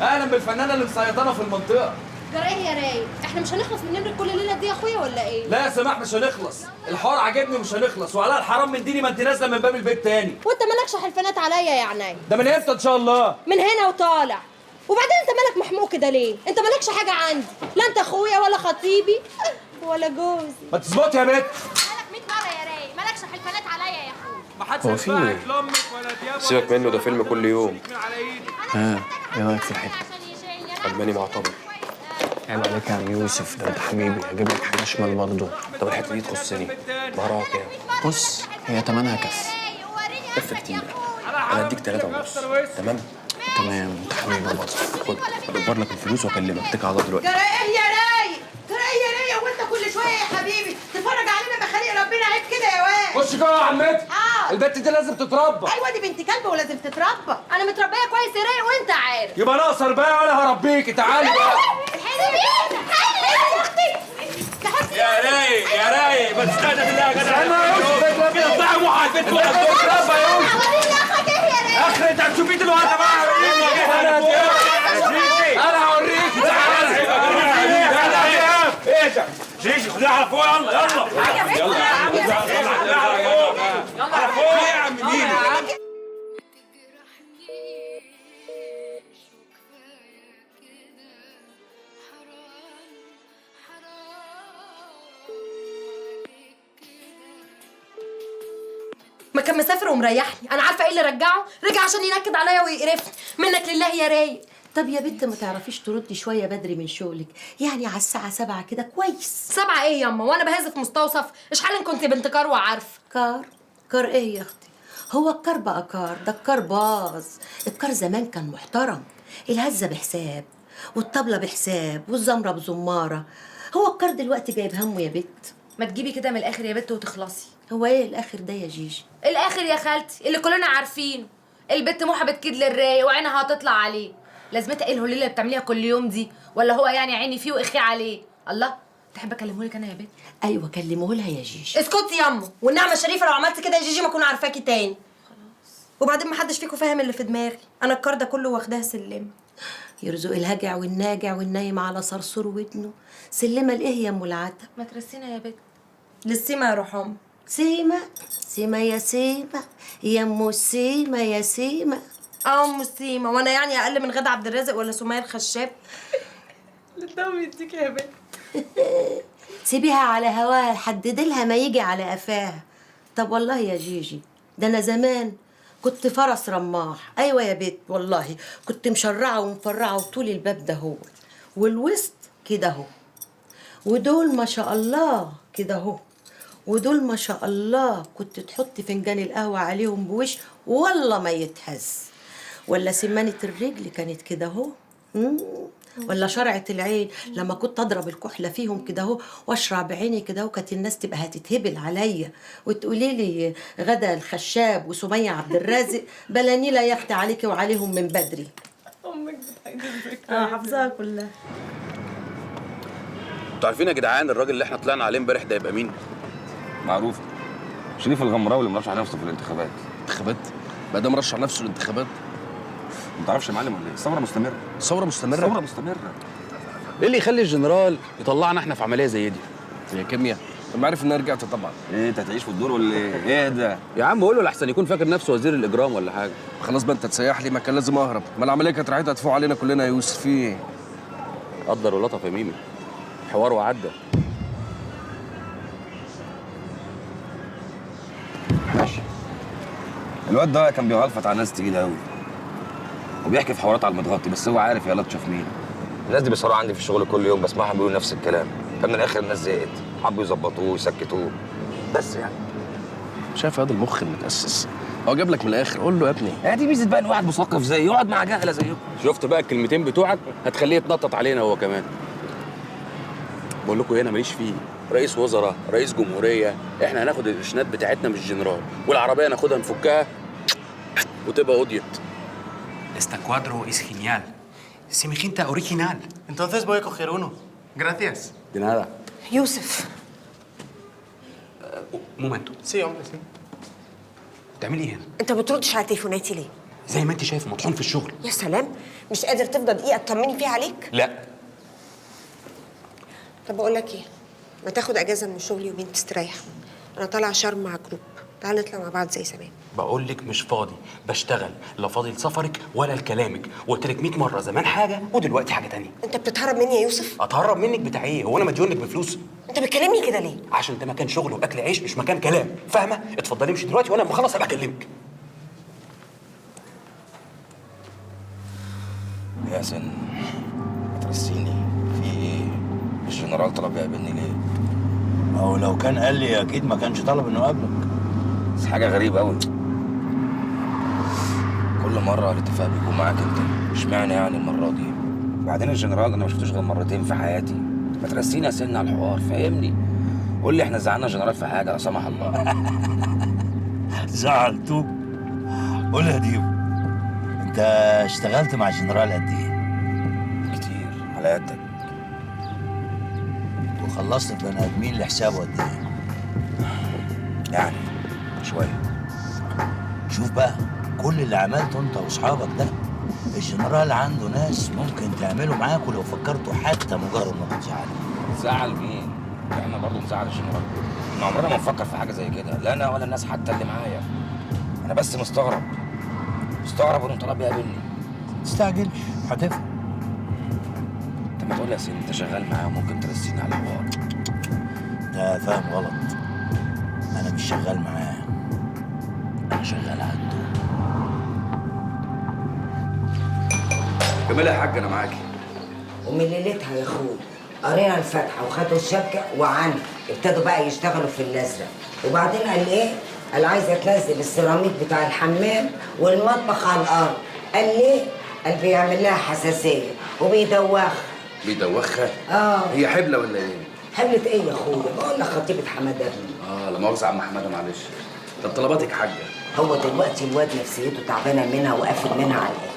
اهلا بالفنانه اللي مسيطره في المنطقه. جرى ايه يا رايق؟ احنا مش هنخلص من نمرة كل ليله دي يا اخويا ولا ايه؟ لا يا سماح مش هنخلص، الحوار عاجبني ومش هنخلص، وعلى الحرام من ديني ما انت نازله من باب البيت تاني. وانت مالكش حلفانات عليا يا عيني؟ ده من امتى ان شاء الله؟ من هنا وطالع. وبعدين انت مالك محموق كده ليه؟ انت مالكش حاجه عندي، لا انت اخويا ولا خطيبي ولا جوزي. ما تظبط يا بنت. مالك 100 مره يا رايق، مالكش حلفانات عليا يا اخويا. ما حدش هو في ايه؟ سيبك منه، ده فيلم كل يوم. ايه رايك في الحته؟ عجباني معتبر. عيب عليك يا عم يوسف، ده انت حبيبي، هجيب لك حاجه شمال برضه. طب الحته دي تخصني، ظهرها كام؟ بص هي تمنها كف. كف كتير، انا اديك 3.5. تمام؟ تمام انت حبيبي برضه. خد ادبر لك الفلوس واكلمك، اتكل على الله دلوقتي. ترى ايه يا رايق؟ ترى ايه يا رايق وانت كل شويه يا حبيبي تتفرج علينا بخليق ربنا؟ عيب كده يا واد. خش جوه يا عمتي. اه البت دي لازم تتربى. ايوه دي بنت كلب ولازم تتربى. انا متربيه كويس يا رايق وانت عارف. يبقى ناقصر بقى وانا هربيكي، تعالي بقى. يا رايق يا رايق، ما تستهدى بالله يا جدع. انا يا يوسف كده تضيع روحك البنت ولا تتربى يا يوسف. اخر انت هتشوفي دلوقتي بقى. انا هوريكي، تعالى. ايه ده؟ شيشي خديها على فوق، يلا يلا يلا على فوق يا عم مين. ما كان مسافر ومريحني، انا عارفه ايه اللي رجعه، رجع عشان ينكد عليا ويقرفني. منك لله يا رايق. طب يا بنت ما تعرفيش تردي شويه بدري من شغلك؟ يعني على الساعه 7 كده كويس. 7 ايه ياما وانا بهز في مستوصف؟ اشحال كنت بنت كار وعارفه. كار ايه يا اختي؟ هو الكار بقى كار؟ ده الكار باظ. الكار زمان كان محترم، الهزه بحساب والطبله بحساب والزمره بزماره. هو الكار دلوقتي جايب همه يا بت. ما تجيبي كده من الاخر يا بت وتخلصي. هو ايه الاخر ده يا جيجي؟ الاخر يا خالتي اللي كلنا عارفينه، البت موحه بتكيد للرايق وعينها هتطلع عليه. لازمتها ايه الهليله اللي بتعمليها كل يوم دي؟ ولا هو يعني عيني فيه واخي عليه؟ الله، تحب اكلمهولك انا يا بت؟ ايوه كلمهولها يا جيجي. اسكتي ياما، والنعمه الشريفه لو عملت كده يا جيجي ما اكون عارفاكي تاني. خلاص. وبعدين ما حدش فيكم فاهم اللي في دماغي، انا الكار ده كله واخداها سلم. يرزق الهجع والناجع والنايم على صرصور ودنه. سلمه لايه يا ام العتب؟ ما ترسينا يا بت للسيما يا روحهم. سيما سيما يا سيما يا ام سيما يا سيما. ام سيما، وانا يعني اقل من غادة عبد الرازق ولا سمية الخشاب؟ الدم يديك يا بت. سيبيها على هواها لحد ديلها ما يجي على قفاها. طب والله يا جيجي ده انا زمان كنت فرس رماح. ايوه يا بت والله كنت مشرعه ومفرعه وطول الباب ده هو والوسط كده اهو، ودول ما شاء الله كده اهو، ودول ما شاء الله كنت تحطي فنجان القهوه عليهم بوش والله ما يتهز. ولا سمانه الرجل كانت كده اهو، ولا شرعة العين لما كنت اضرب الكحله فيهم كده اهو واشرع بعيني كده اهو، كانت الناس تبقى هتتهبل عليا وتقولي لي غدا الخشاب وسميه عبد الرازق بلاني لا يخت عليكي وعليهم من بدري. امك بتحجزك. حافظاها كلها. انتوا عارفين يا جدعان الراجل اللي احنا طلعنا عليه امبارح ده يبقى مين؟ معروف، شريف الغمراوي اللي مرشح نفسه في الانتخابات. انتخابات؟ بقى ده مرشح نفسه الانتخابات؟ ما تعرفش يا معلم ولا ايه؟ الثوره مستمره. ثوره مستمره؟ ثوره مستمره. ايه اللي يخلي الجنرال يطلعنا احنا في عمليه زي دي؟ هي كيمياء. طب ما عارف ان انا رجعت طبعا. ايه انت هتعيش في الدور ولا ايه؟ ايه ده؟ يا عم قول له لحسن يكون فاكر نفسه وزير الاجرام ولا حاجه. خلاص بقى انت تسيح لي، ما كان لازم اهرب، ما العمليه كانت رايحه تدفع علينا كلنا يا يوسف. في ايه؟ قدر ولطف يا ميمي، حوار وعدى. ماشي. الواد ده كان بيغلفط على ناس تقيله قوي وبيحكي في حوارات على المتغطي، بس هو عارف يا لطشه في مين. الناس دي بصراحه عندي في الشغل كل يوم بسمعهم بيقولوا نفس الكلام، فمن الاخر الناس زهقت، حبوا يظبطوه ويسكتوه بس يعني. شايف هذا المخ المتاسس؟ هو جاب لك من الاخر، قول له يا ابني. هي دي ميزه بقى ان واحد مثقف زي يقعد مع جهله زيكم. شفت بقى الكلمتين بتوعك هتخليه يتنطط علينا هو كمان. بقول لكم هنا ماليش فيه، رئيس وزراء، رئيس جمهوريه، احنا هناخد القرشنات بتاعتنا من الجنرال، والعربيه ناخدها نفكها وتبقى قضيت. Este cuadro es genial. Semejante original. Entonces voy a coger uno. Gracias. دي نهار. يوسف Un momento. Sí, hombre, sí. بتعملي ايه هنا؟ انت ما بتردش على تليفوناتي ليه؟ زي ما انت شايف مطحون في الشغل. يا سلام، مش قادر تفضل دقيقه تطمني فيها عليك؟ لا. طب بقول لك ايه، ما تاخد اجازه من الشغل يومين تستريح. انا طالعه شرم مع جروب، تعال نطلع مع بعض زي زمان. بقول لك مش فاضي، بشتغل، لا فاضي لسفرك ولا لكلامك. قلت لك 100 مره زمان حاجه ودلوقتي حاجه تانية. انت بتتهرب مني يا يوسف؟ اتهرب منك بتاع ايه؟ هو انا مديون لك بفلوس؟ انت بتكلمني كده ليه؟ عشان ده مكان شغل واكل عيش مش مكان كلام، فاهمه؟ اتفضلي امشي دلوقتي وانا لما اخلص ابقى اكلمك. ياسن ترسيني في ايه؟ الجنرال طلب يقابلني ليه؟ هو لو كان قال لي اكيد ما كانش طلب انه يقابلك. بس حاجه غريبه قوي، كل مره الاتفاق بيكون معاك انت، اشمعنى يعني المره دي؟ وبعدين الجنرال انا ما شفتوش غير مرتين في حياتي. ما ترسيني يا سن على الحوار، فاهمني؟ قول لي احنا زعلنا جنرال في حاجه لا سمح الله. زعلتوه؟ قول يا ديو، انت اشتغلت مع الجنرال قد ايه؟ كتير على قدك. وخلصت البني ادمين لحسابه قد ايه؟ يعني شويه. شوف بقى، كل اللي عملته انت واصحابك ده الجنرال عنده ناس ممكن تعملوا معاكوا لو فكرتوا حتى مجرد انكم تزعلوا. زعل مين؟ احنا برضه نزعل الجنرال؟ احنا عمرنا ما نفكر في حاجه زي كده، لا انا ولا الناس حتى اللي معايا. انا بس مستغرب انه طلب يقابلني. ما تستعجلش، هتفهم. انت ما تقول يا سيدي انت شغال معاه وممكن ترسيني على الحوار. انت فاهم غلط، انا مش شغال معاه، انا شغال عنده. جمال يا حاج انا معاكي. ومن ليلتها يا اخويا قرينا الفاتحه وخدوا الشبكه وعنوا ابتدوا بقى يشتغلوا في الازرق. وبعدين قال ايه؟ قال عايزه تنزل السيراميك بتاع الحمام والمطبخ على الارض. قال ليه؟ قال بيعمل لها حساسيه وبيدوخها. بيدوخها؟ هي حبلة ولا ايه؟ حبلة ايه يا اخويا؟ بقول لك خطيبة حماده ابني. لا مؤاخذة يا عم حماده معلش. طب طلباتك حاجة؟ هو دلوقتي الواد نفسيته تعبانه منها وقافل منها على الاخر.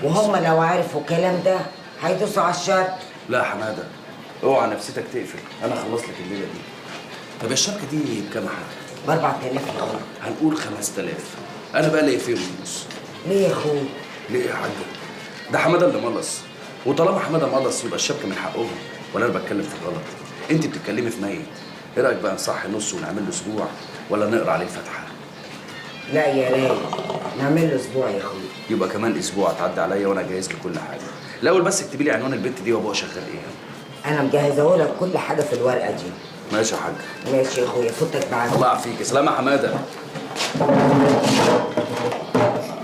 وهم لو عرفوا الكلام ده هيدوسوا على الشر. لا يا حماده اوعى نفسيتك تقفل، انا اخلص لك الليله دي. طب الشبكه دي بكام يا حاج؟ ب 4000 يا اخويا. هنقول 5000. انا بقى ليا فيهم ونص. ليه يا اخويا؟ ليه يا حاج؟ ده حماده اللي ملص، وطالما حماده ملص يبقى الشبكه من حقهم، ولا انا بتكلم في غلط؟ انت بتتكلمي في ميت. ايه رايك بقى نصحي نص ونعمل له اسبوع ولا نقرا عليه الفاتحه؟ لا يا رايق، نعمل له اسبوع يا اخويا. يبقى كمان اسبوع تعدي عليا وانا جاهز لكل حاجه. الاول بس اكتبي لي عنوان البنت دي وابوها شغال ايه. انا مجهزه لك كل حاجه في الورقه دي. ماشي يا حاج. ماشي يا اخويا، فوتك بعد. الله يعافيك. سلام يا حماده.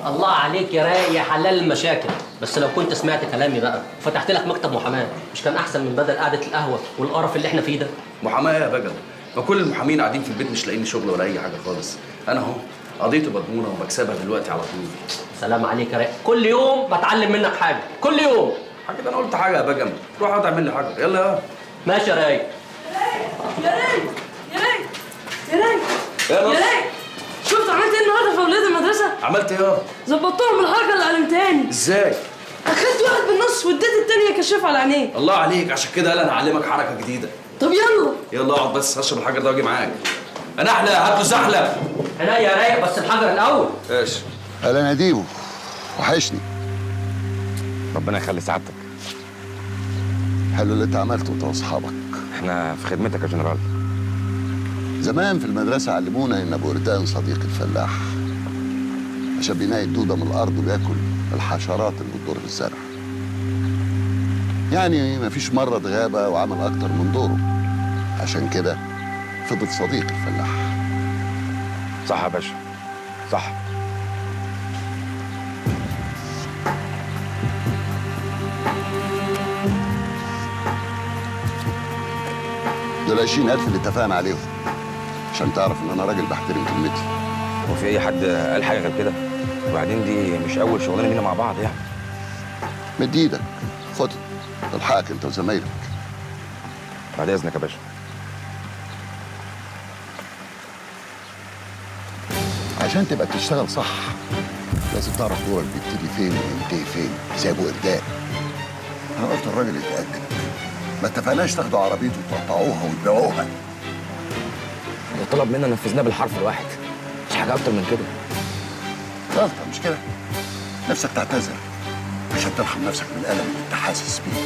الله عليك يا رايق يا حلال المشاكل. بس لو كنت سمعت كلامي بقى وفتحت لك مكتب محاماه، مش كان احسن من بدل قعده القهوه والقرف اللي احنا فيه ده؟ محاماه يا بجل؟ ما كل المحامين قاعدين في البيت مش لاقيين شغل ولا اي حاجه خالص. انا اهو قضيتي مضمونه وبكسبها دلوقتي على طول. سلام عليك يا رايق، كل يوم بتعلم منك حاجه، كل يوم. حاجه ده انا قلت حاجه يا بجم؟ روح اقعد اعمل لي حاجه. يلا يا ماشي يا رايق. يا رايق يا رايق يا رايق يا رايق، شفت عملت ايه النهارده في اولاد المدرسه؟ عملت ايه يا؟ ظبطتهم الحركه اللي علمتهاني. ازاي؟ اخدت واحد بالنص واديت التاني كشاف على عينيه. الله عليك، عشان كده قال انا اعلمك حركه جديده. طب يلا يلا اقعد بس هشرب الحجر ده واجي معاك. انا احلى هات له زحله. انا يا رايق بس الحجر الاول. ايش؟ اهلا نديمو، وحشني. ربنا يخلي سعادتك. حلو اللي انت عملته انت واصحابك. احنا في خدمتك يا جنرال. زمان في المدرسه علمونا ان ابو وردان صديق الفلاح، عشان بينقي الدوده من الارض وياكل الحشرات اللي بتضر الزرع. يعني مفيش مرض غابه وعمل اكتر من دوره، عشان كده فضل صديق الفلاح. صح يا باشا، صح. دول 20,000 اللي اتفقنا عليهم، عشان تعرف ان انا راجل بحترم كلمتي. هو في اي حد قال حاجه غير كده؟ وبعدين دي مش اول شغلانه لينا مع بعض يعني. مد ايدك، خد تلحقك انت وزمايلك. بعد اذنك يا باشا. عشان تبقى بتشتغل صح لازم تعرف دورك بيبتدي فين وينتهي فين، زي ابو قردان. انا قلت الراجل يتاكد، ما اتفقناش تاخدوا عربيته وتقطعوها وتبيعوها. لو طلب منا نفذناه بالحرف الواحد، مش حاجه اكتر من كده. غلطه مش كده؟ نفسك تعتذر عشان ترحم نفسك من الالم اللي انت حاسس بيه.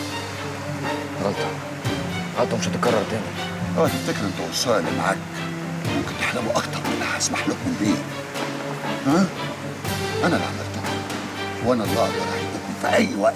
غلطه مش هتتكرر تاني. اوعى تفتكر انت والصايع اللي معاك ممكن تحلموا اكتر من اللي هسمح لكم بيه. ها؟ انا اللي عملتكم وانا اللي اقدر احبكم في اي وقت.